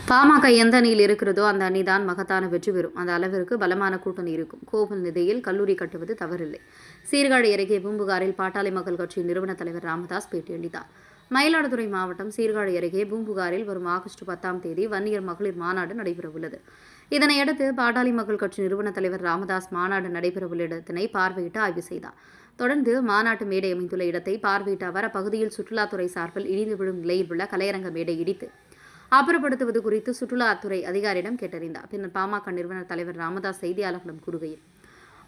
பாமக எந்த அணியில் இருக்கிறதோ அந்த அணிதான் மகத்தான வெற்றி பெறும். அந்த அளவிற்கு பலமான கூட்டணி இருக்கும். கோவில் நிதியில் கல்லூரி கட்டுவது தவறில்லை. சீர்காழி அருகே பூம்புகாரில் பாட்டாளி மக்கள் கட்சியின் நிறுவன தலைவர் ராமதாஸ் பேட்டியளித்தார். மயிலாடுதுறை மாவட்டம் சீர்காழி அருகே பூம்புகாரில் வரும் ஆகஸ்ட் 10ஆம் தேதி வன்னியர் மகளிர் மாநாடு நடைபெறவுள்ளது. இதனையடுத்து பாட்டாளி மக்கள் கட்சி நிறுவன தலைவர் ராமதாஸ் மாநாடு நடைபெறவுள்ள இடத்தினை பார்வையிட்டு ஆய்வு செய்தார். தொடர்ந்து மாநாட்டு மேடை அமைந்துள்ள இடத்தை பார்வையிட்ட அவர் அப்பகுதியில் சுற்றுலாத்துறை சார்பில் இடிந்து விழும் நிலையில் உள்ள கலையரங்க மேடை இடித்து அப்புறப்படுத்துவது குறித்து சுற்றுலாத்துறை அதிகாரியிடம் கேட்டறிந்தார். பின்னர் பாமக நிறுவனர் தலைவர் ராமதாஸ் செய்தியாளர்களிடம் கூறுகையில்,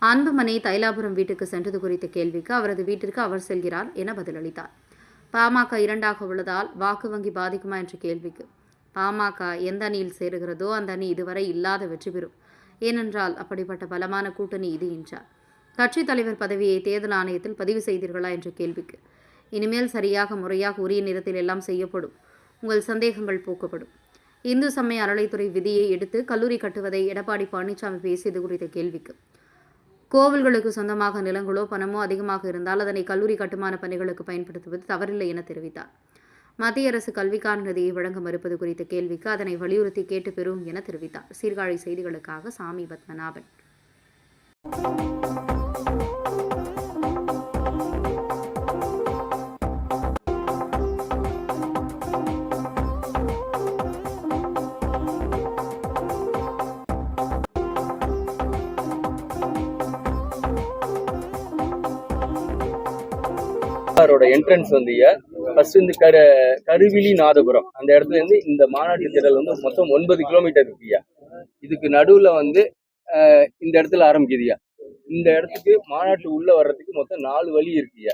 அன்புமணி தைலாபுரம் வீட்டுக்கு சென்றது குறித்த கேள்விக்கு அவரது வீட்டிற்கு அவர் செல்கிறார் என பதிலளித்தார். பாமக 2ஆக உள்ளதால் வாக்கு வங்கி பாதிக்குமா என்ற கேள்விக்கு பாமக எந்த அணியில் சேருகிறதோ அந்த அணி இதுவரை இல்லாத வெற்றி பெறும். ஏனென்றால் அப்படிப்பட்ட பலமான கூட்டணி இது என்றார். கட்சித் தலைவர் பதவியை தேர்தல் ஆணையத்தில் பதிவு செய்தீர்களா என்ற கேள்விக்கு, இனிமேல் சரியாக முறையாக உரிய நேரத்தில் எல்லாம் செய்யப்படும். உங்கள் சந்தேகங்கள் போக்கப்படும். இந்து சமய அறளைத்துறை விதியை எடுத்து கல்லூரி கட்டுவதை எடப்பாடி பழனிசாமி பேசியது குறித்த கேள்விக்கு, கோவில்களுக்கு சொந்தமாக நிலங்களோ பணமோ அதிகமாக இருந்தால் அதனை கல்லூரி கட்டுமான பணிகளுக்கு பயன்படுத்துவது தவறில்லை என தெரிவித்தார். மத்திய அரசு கல்விக்கான நிதியை வழங்க மறுப்பது குறித்த கேள்விக்கு அதனை வலியுறுத்தி கேட்டு பெறும் என தெரிவித்தார். சீர்காழி செய்திகளுக்காக சாமி பத்மநாபன். என்ட்ரன்ஸ் வந்து ஃபர்ஸ்ட் இந்த கருவிலி நாதபுரம் அந்த இடத்துல இருந்து இந்த மாநாட்டு திடல் வந்து மொத்தம் 9 கிலோமீட்டர் இருக்குயா. இதுக்கு நடுவுல வந்து இந்த இடத்துல ஆரம்பிக்குதுயா. இந்த இடத்துக்கு மாநாட்டு உள்ள வர்றதுக்கு மொத்தம் 4 வழி இருக்குயா.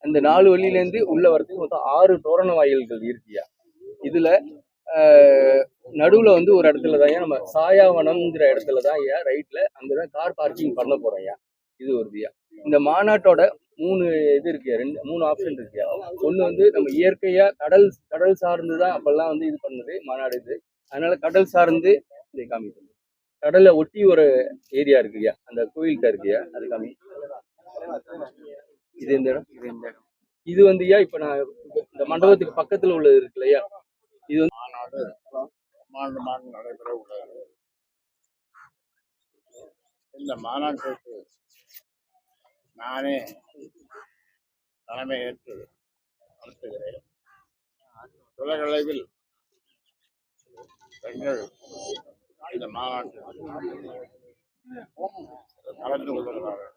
அந்த 4 வழியில இருந்து உள்ள வர்றதுக்கு மொத்தம் 6 தோரண வாயில்கள் இருக்குயா. இதுல நடுவுல வந்து ஒரு இடத்துல தான் நம்ம சாயாவனம்ங்கிற இடத்துல தான் ரைட்ல அங்கதான் கார் பார்க்கிங் பண்ண போறோம்யா. இது வருதுயா. இந்த மாநாட்டோட 3 இது இருக்குயா, 3 ஆப்ஷன் இருக்குயா. ஒண்ணு வந்து நம்ம இயற்கையா கடல் சார்ந்துதான் அப்பெல்லாம் வந்து இது பண்ணது மாநாடு இது. அதனால கடல் சார்ந்து இதை காமிக்கணும். கடலை ஒட்டி ஒரு ஏரியா இருக்குயா, அந்த கோயிலுக்கா இருக்குயா, அது காமி. இது இந்த இடம் இது வந்து இப்ப நான் இந்த மண்டபத்துக்கு பக்கத்துல உள்ளது இருக்கு இல்லையா, இது வந்து மாநாடு பிரம்மாண்டமாக நடைபெற உள்ளது. இந்த மாநாட்டிற்கு நானே தலைமை ஏற்று நடத்துகிறேன். உலகளவில் பெண்கள் இந்த மாநாட்டில் கலந்து கொள்கிறார்கள்.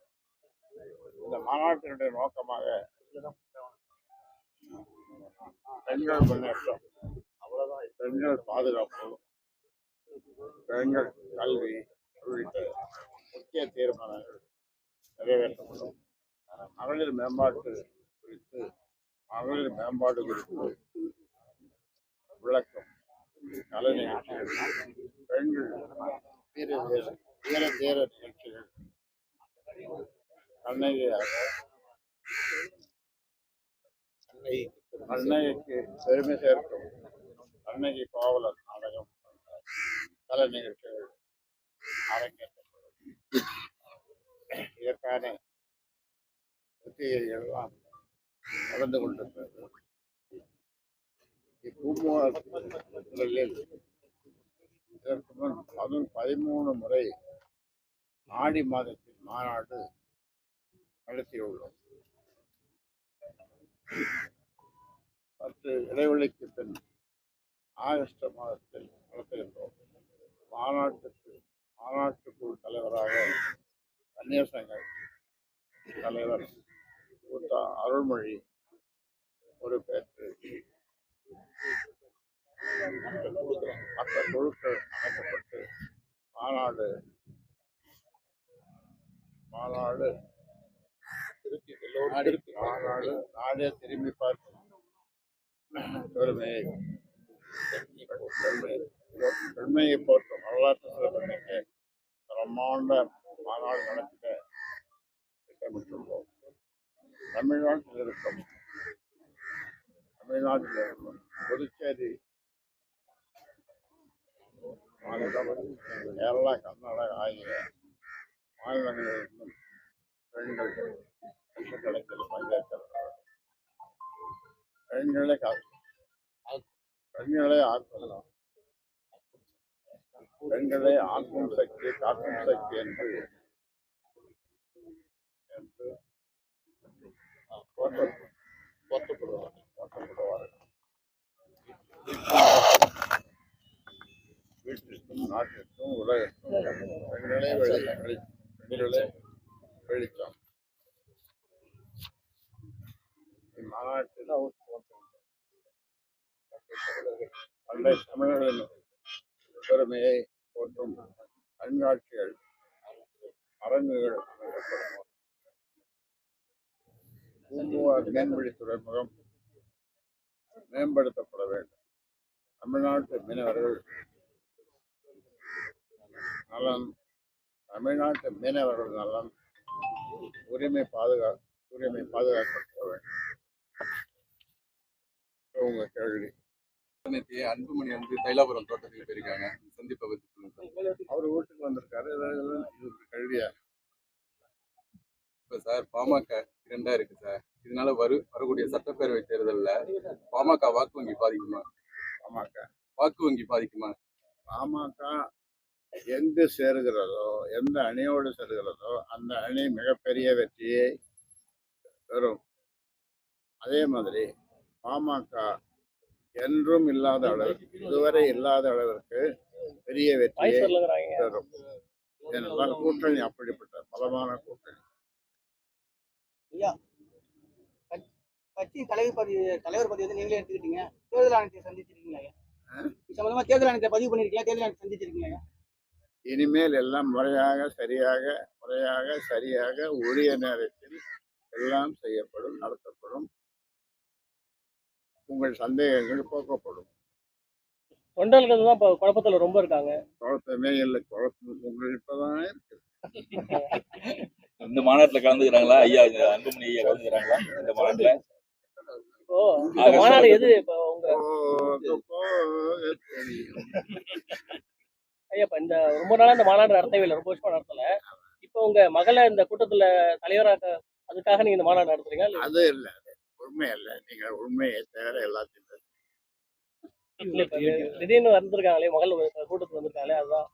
இந்த மாநாட்டினுடைய நோக்கமாக பெண்கள் முன்னேற்றம், பெண்கள் பாதுகாப்பு, பெண்கள் கல்வி உள்ளிட்ட முக்கிய தீர்மானங்கள் நிறைவேற்றப்படும். மகளிர் மேம்பாடு குறித்து விளக்கம், கலை நிகழ்ச்சிகள், பெண்கள் வீர தீர நிகழ்ச்சிகள், கண்ணகிக்கு பெருமை சேர்க்கும் கண்ணகி பாவலர் நாடகம், கலை நிகழ்ச்சிகள் அரங்கேற்றப்படும். இதற்கான ஒத்திகைகள் எல்லாம் நடந்து கொண்டிருக்கிறது. இப்பூமுகங்களில் இதற்கு முன் 13 முறை ஆடி மாதத்தில் மாநாடு நடத்தியுள்ளோம். சற்று இடைவெளிக்கு பின் ஆகஸ்ட் மாதத்தில் நடத்துகின்றோம். மாநாட்டுக்குழு தலைவராக வன்னியர் சங்க தலைவர் அருள்மொழி பொறுப்பேற்று மற்ற குழுக்கள் அமைக்கப்பட்டு மாநாடு நாடே திரும்பி பார்க்கும் பெருமையை போற்றும் வரலாற்று சிறப்புமிக்க பிரம்மாண்ட மாநாடு நடத்திட திட்டமிட்டுள்ளோம். தமிழ்நாட்டில் இருக்கும் புதுச்சேரி மாநிலம், கேரளா, கர்நாடகா ஆகிய மாநிலங்களிலிருந்தும் பெண்கள் கலத்தில் பங்கேற்கிறார்கள். பெண்களை பெண்களை ஆக்கும் சக்தி காக்கும் சக்தி என்று என்று போற்றப்படுவார்கள். வீட்டிற்கும் நாட்டிற்கும் உலகிற்கும் பெண்களே பெண்களே வெளிச்சம். இம்மாநாட்டில் பண்டை தமிழர்களின் பெருமையை போற்றும் கண்காட்சிகள் அரங்குகள் அமைக்கப்படும். பூம்புகார் மீன்பிடி துறைமுகம் மேம்படுத்தப்பட வேண்டும். தமிழ்நாட்டு மீனவர்கள் நலன் உரிமை பாதுகாக்கப்பட வேண்டும். உங்க கேள்வி. நேற்று அன்புமணி தைலாபுரம் தோட்டத்துக்கு போயிருக்காங்க. சந்திப்பை பத்தி சொல்லுங்க. அவர் வீட்டுக்கு வந்திருக்காரு. இது கேள்வியா? இப்ப சார் பாமக 2 இருக்கு சார். இதனால வரக்கூடிய சட்டப்பேரவை தேர்தலில் பாமக வாக்கு வங்கி பாதிக்குமா? பாமக எங்கு சேருகிறதோ, எந்த அணியோடு சேருகிறதோ அந்த அணி மிகப்பெரிய வெற்றியை பெறும். அதே மாதிரி பாமக என்றும் இல்லாத அளவிற்கு, இதுவரை இல்லாத அளவிற்கு பெரிய வெற்றியை பெறும். ஏனென்றால் கூட்டணி அப்படிப்பட்ட பலமான கூட்டணி. கட்சி தலைவர் பதவி நீங்களே எடுத்துக்கிட்டீங்க. தேர்தல் ஆணையத்தை சந்திச்சிருக்கீங்களா? சம்பந்தமா தேர்தல் ஆணையத்தை பதிவு பண்ணிருக்கீங்க. தேர்தல் ஆணையத்தை சந்திச்சிருக்கீங்களா? இனிமேல் எல்லாம் முறையாக சரியாக உரிய நேரத்தில் எல்லாம் செய்யப்படும், நடத்தப்படும். உங்கள் சந்தேகங்கள் போக்கப்படும். தொண்டர்கள் தான் இப்போ குழப்பத்தில் ரொம்ப இருக்காங்க. குழப்பமே இல்லை. குழப்பம் உங்கள் இப்பதான் இருக்கு. இந்த மாநாட்டுல கலந்துக்கிறாங்களா ஐயா? அன்புமணி ஐயா கலந்துக்கிறாங்களா இந்த மாநாட்டுல? இப்போ இந்த மாநாடு எது இப்போ உங்க ஐயா இப்ப இந்த ரொம்ப நாளா இந்த மாநாடு நடத்தவே இல்லை, ரொம்ப வருஷமா நடத்தல. இப்போ உங்க மகளை இந்த கூட்டத்துல தலைவராக அதுக்காக நீங்க இந்த மாநாடு நடத்துறீங்க? அது இல்லை, உண்மை இல்லை. நீங்கள் உண்மையை தவிர எல்லாத்தையும் திடீர்னு வந்திருக்காங்களே, மகள் கூட்டத்துக்கு வந்திருக்காங்களே, அதுதான்.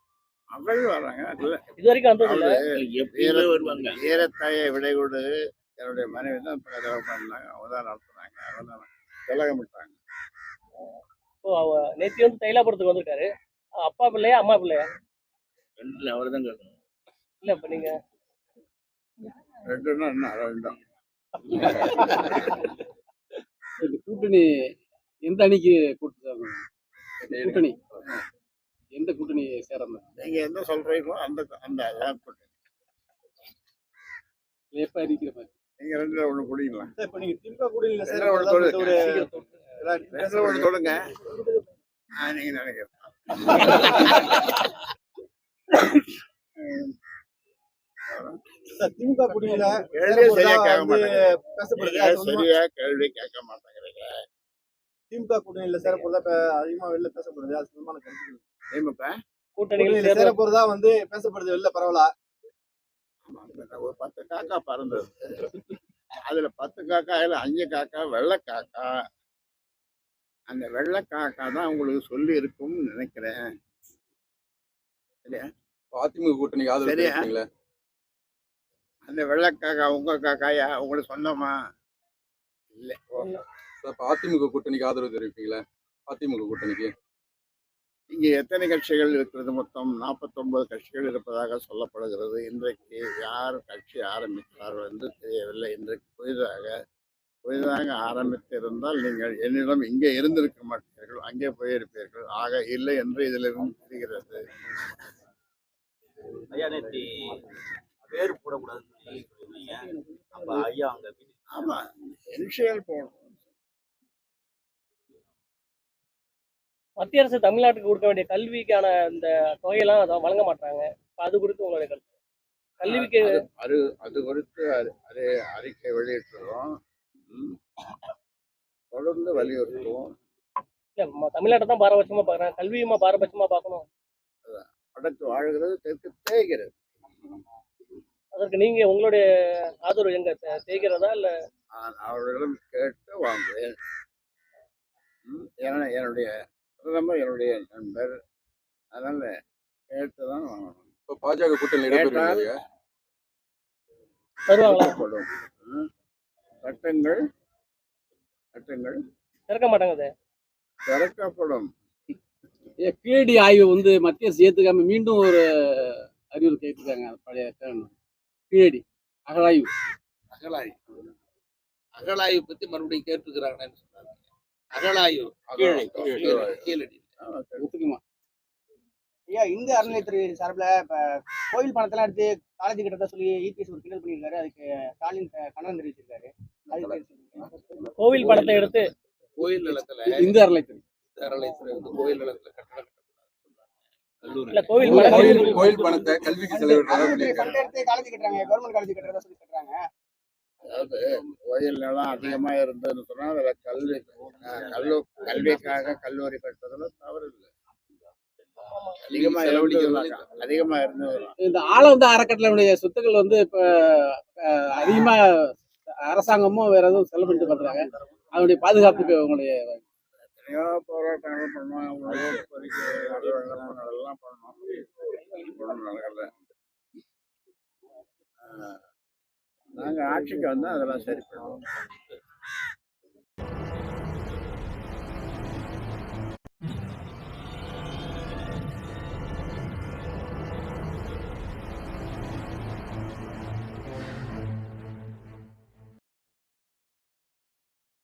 மகள் வராங்க. இது வரைக்கும் வந்தது ஈரத்தாயை விடை கொடு. என்னுடைய மனைவி தான் பண்ணாங்க. அவங்க தான் நடத்துனாங்க. அவங்க தான் விலகமிட்டாங்க. நேற்று தைலாபுரத்துக்கு வந்திருக்காரு. அப்பா பிள்ளையா அம்மா பிள்ளையா? அவர் தான் கேட்கணும். இல்ல இப்ப நீங்க ரெண்டுன்னா என்ன? ரெண்டும் கூட்டணி எந்த அணிக்கு கூட்டணி எந்த கூட்டணி சேரணும்? நீங்க என்ன சொல்றீங்களோ அந்த கூட்டணி எப்ப அறிக்கிற மாதிரி நீங்க ரெண்டுல ஒண்ணு குடிங்களா? இப்ப நீங்க திமுக கூட்டணியில ஒண்ணு சொல்லுங்க. நீங்க நினைக்கிறேன் திமுக கூட்டணியில சரியா கேள்வி கேட்க மாட்டேங்கிறீங்க. திமுக கூட்டணியில சேர போறதா அதிகமா வெளில பேசப்படுது. அது சம்பந்தமான கருத்து. திமுக கூட்டணியில சேர போறதா பேசப்படுது வெளில பரவலா. ஒரு 10 காக்கா பறந்தது. அதுல 10 காக்காயில 5 காக்கா வெள்ளை காக்கா. அந்த வெள்ளை காக்கா தான் உங்களுக்கு சொல்லி இருக்கும்னு நினைக்கிறேன். சரியா? அதிமுக கூட்டணிக்கு ஆதரவு சரியா? தெரிவிப்பீங்களா? அந்த வெள்ளை காக்கா உங்க காக்காயா? உங்களுக்கு சொந்தமா? இல்ல. சார் அதிமுக கூட்டணிக்கு ஆதரவு தெரிவிப்பீங்களா? அதிமுக கூட்டணிக்கு இங்கே எத்தனை கட்சிகள் இருக்கிறது? மொத்தம் 49 கட்சிகள் இருப்பதாக சொல்லப்படுகிறது. இன்றைக்கு யார் கட்சி ஆரம்பிக்கிறார்கள் என்று தெரியவில்லை. இன்றைக்கு புதிதாக ஆரம்பித்திருந்தால் நீங்கள் என்னிடம் இங்கே இருந்திருக்க மாட்டீர்கள், அங்கே போயிருப்பீர்கள். ஆக இல்லை என்று இதிலிருந்து தெரிகிறது. ஆமா, இனிஷியல் போகணும். மத்திய அரசு தமிழ்நாட்டுக்கு கொடுக்க வேண்டிய கல்விக்கான இந்த தொகையெல்லாம் வழங்க மாட்டாங்க. அது குறித்து உங்களுடைய கருத்து? கல்விக்கு அது குறித்து அதே அறிக்கை வெளியிட்டுறோம். தொடர்ந்து வலியுறுத்துவோம். இல்ல தமிழ்நாட்டை தான் பாரபட்சமா பாக்குறாங்க, கல்வியுமா பாரபட்சமா பார்க்கணும். வடக்கு வாழ்கிறது, தெற்கு தேய்கிறது. அதற்கு நீங்க உங்களுடைய ஆதரவு எங்க தேய்கிறதா இல்ல? அவர்களிடம் கேட்டு வாங்குவேன். என்னுடைய பிரதமர் என்னுடைய நண்பர். அதனால கேட்டு தான் வாங்கணும். இப்போ பாஜக கூட்டணியில் இடம்பெறுவீங்க. தருவாங்களா? கொடுக்கப்படும். ம். சட்டங்கள் சட்டங்கள் திறக்க மாட்டாங்க. திறக்கப்படும். கீழடி ஆய்வு வந்து மத்திய அரசு ஏத்துக்காம மீண்டும் ஒரு அறிவுரை கேட்டிருக்காங்க. பழைய கீழடி அகழாய்வு அகழாய்வு பத்தி மறுபடியும் கேட்டுக்கிறாங்கன்னு சொன்னாங்க. அகழாய்வு கீழடி ஒத்துக்குமா? ஐயா, இந்து அறநிலையத்துறை சார்பில் இப்ப கோயில் பணத்தெல்லாம் எடுத்து காலேஜ் கட்டறதா சொல்லி இபிஎஸ் ஒரு கிண்டல் பண்ணியிருக்காரு. அதுக்கு ஸ்டாலின் கண்டனம் தெரிவிச்சிருக்காரு. அதுக்கு என்ன சொல்றீங்க? கோவில் பணத்தை எடுத்து கோயில் நிலத்துல இந்து அறநிலையத்துறை அறநிலையத்துறை வந்து கோயில் நிலத்துல கட்டடம் இல்ல கோவில் கோயில் பணத்தை கோயில் பணத்தை கல்விக்கு செலவிடுறதா அறநிலையத்துறை சொல்லியிருக்காங்க. ஃபண்ட் எடுத்து காலேஜ் கட்டுறாங்க, கவர்மெண்ட் காலேஜ் கட்டுறதா சொல்லி கட்டுறாங்க. அதாவது கோயில் நிலம் அதிகமா இருந்ததுன்னு சொன்னா அதுல கல்விக்காக கல்லூரி கட்டுறதுல தவறு இல்லை. அதிகமா இருந்தது இந்த ஆளவந்த அறக்கட்டளையுடைய சொத்துக்கள் வந்து இப்ப அதிகமா அரசாங்கமும் வேற எதுவும் செலவு பண்ணிட்டு பண்றாங்க. அதனுடைய பாதுகாப்புக்கு உங்களுடைய எத்தனையோ போராட்டங்கள் பண்ணோம். எவ்வளவோ கோரிக்கை எல்லாம் பண்ணோம். ஒண்ணும் நடக்கல. நாங்க ஆட்சிக்கு வந்தா அதெல்லாம் சரி பண்ணுவோம்.